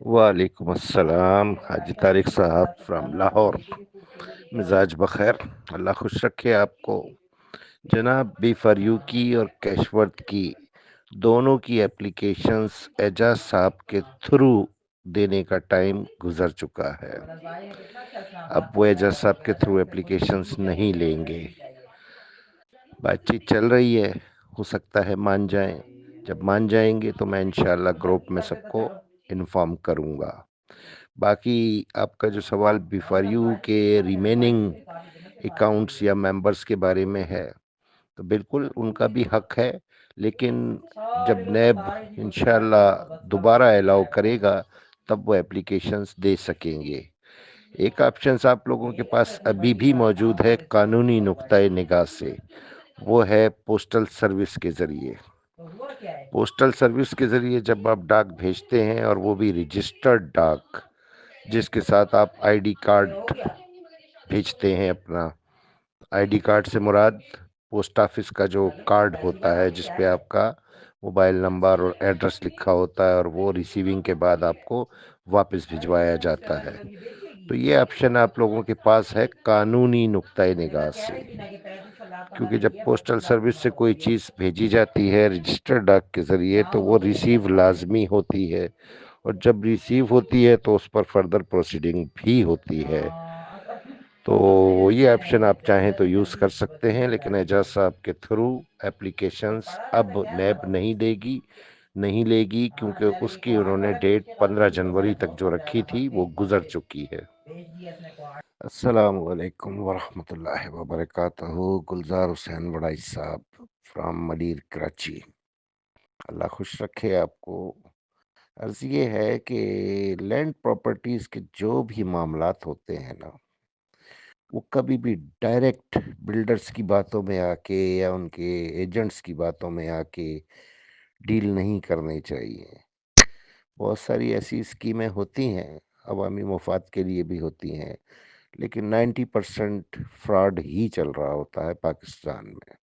वालेकुम अस्सलाम हाजी तारिक साहब फ्रॉम लाहौर। मिजाज बखैर, अल्लाह खुश रखे आपको। जनाब, बी फॉर यू की और कैशवर्थ की दोनों की एप्लीकेशंस एजाज साहब के थ्रू देने का टाइम गुजर चुका है। अब वो एजाज साहब के थ्रू एप्लीकेशंस नहीं लेंगे। बातचीत चल रही है, हो सकता है मान जाएं। जब मान जाएंगे तो मैं इंशाल्लाह ग्रुप में सबको इन्फॉर्म करूंगा। बाकी आपका जो सवाल बिफोर यू के रिमेनिंग अकाउंट्स या मेंबर्स के बारे में है, तो बिल्कुल उनका भी हक है, लेकिन जब नैब इंशाल्लाह दोबारा अलाउ करेगा तब वो एप्लीकेशंस दे सकेंगे। एक ऑप्शन आप लोगों के पास अभी भी मौजूद है कानूनी नुक्ता निगाह से, वो है पोस्टल सर्विस के ज़रिए। पोस्टल सर्विस के ज़रिए जब आप डाक भेजते हैं, और वो भी रजिस्टर्ड डाक जिसके साथ आप आईडी कार्ड भेजते हैं अपना, आईडी कार्ड से मुराद पोस्ट ऑफिस का जो कार्ड होता है जिस पे आपका मोबाइल नंबर और एड्रेस लिखा होता है, और वो रिसीविंग के बाद आपको वापस भिजवाया जाता है। तो ये ऑप्शन आप लोगों के पास है कानूनी नुक्ता निगाह से, क्योंकि जब पोस्टल सर्विस से कोई चीज़ भेजी जाती है रजिस्टर्ड डाक के ज़रिए तो वो रिसीव लाजमी होती है, और जब रिसीव होती है तो उस पर फर्दर प्रोसीडिंग भी होती है। तो ये ऑप्शन आप चाहें तो यूज़ कर सकते हैं, लेकिन एजाज साहब के थ्रू एप्लीकेशंस अब नैब नहीं देगी, नहीं लेगी, क्योंकि उसकी उन्होंने डेट 15 जनवरी तक जो रखी थी वो गुजर चुकी है। अस्सलामु अलैकुम वरहमतुल्लाहि वबरकातुहू। गुलजार हुसैन वड़ाई साहब फ्रॉम मलीर कराची। अल्लाह खुश रखे आपको। अर्ज ये है कि लैंड प्रॉपर्टीज के जो भी मामलात होते हैं ना, वो कभी भी डायरेक्ट बिल्डर्स की बातों में आके या उनके एजेंट्स की बातों में आके डील नहीं करने चाहिए। बहुत सारी ऐसी स्कीमें होती हैं, अवामी मुफाद के लिए भी होती हैं, लेकिन 90% फ्रॉड ही चल रहा होता है पाकिस्तान में।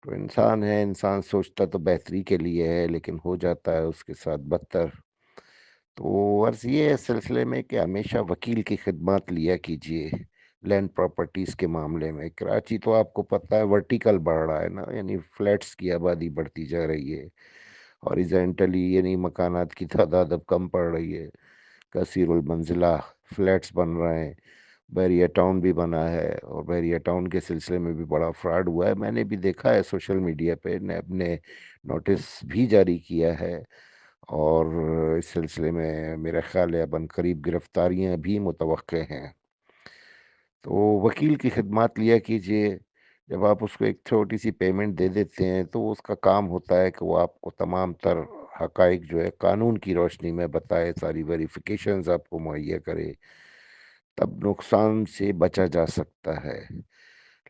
तो इंसान है, इंसान सोचता तो बेहतरी के लिए है, लेकिन हो जाता है उसके साथ बदतर। तो अर्ज ये है इस सिलसिले में कि हमेशा वकील की खिदमत लिया कीजिए लैंड प्रॉपर्टीज़ के मामले में। कराची तो आपको पता है वर्टिकल बढ़ रहा है ना, यानी फ्लैट्स की आबादी बढ़ती जा रही है, हॉरिजेंटली यानी मकानात की तादाद अब कम पड़ रही है। कसीरुल मंजिला फ्लैट्स बन रहे हैं। बैरिया टाउन भी बना है, और बैरिया टाउन के सिलसिले में भी बड़ा फ्रॉड हुआ है। मैंने भी देखा है सोशल मीडिया पे, नैब ने नोटिस भी जारी किया है, और इस सिलसिले में मेरा ख्याल है अब करीब गिरफ्तारियां भी मुतवक्के हैं। तो वकील की खिदमत लिया कीजिए। जब आप उसको एक छोटी सी पेमेंट दे देते हैं तो उसका काम होता है कि वो आपको तमाम तर हकाइक जो है कानून की रोशनी में बताए, सारी वेरिफिकेशंस आपको मुहैया करे, तब नुकसान से बचा जा सकता है।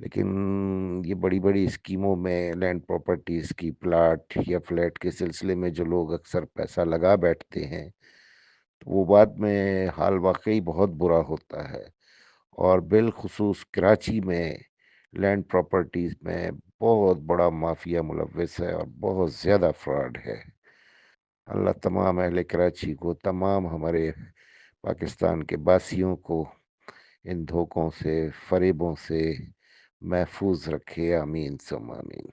लेकिन ये बड़ी बड़ी स्कीमों में लैंड प्रॉपर्टीज़ की प्लाट या फ्लैट के सिलसिले में जो लोग अक्सर पैसा लगा बैठते हैं, तो वो बाद में हाल वाकई बहुत बुरा होता है। और बिलखुसूस कराची में लैंड प्रॉपर्टीज़ में बहुत बड़ा माफिया मुलव्वस है और बहुत ज़्यादा फ्रॉड है। अल्लाह तमाम अहले कराची को, तमाम हमारे पाकिस्तान के बासियों को इन धोखों से, फरेबों से महफूज रखे। आमीन सुम्मा आमीन।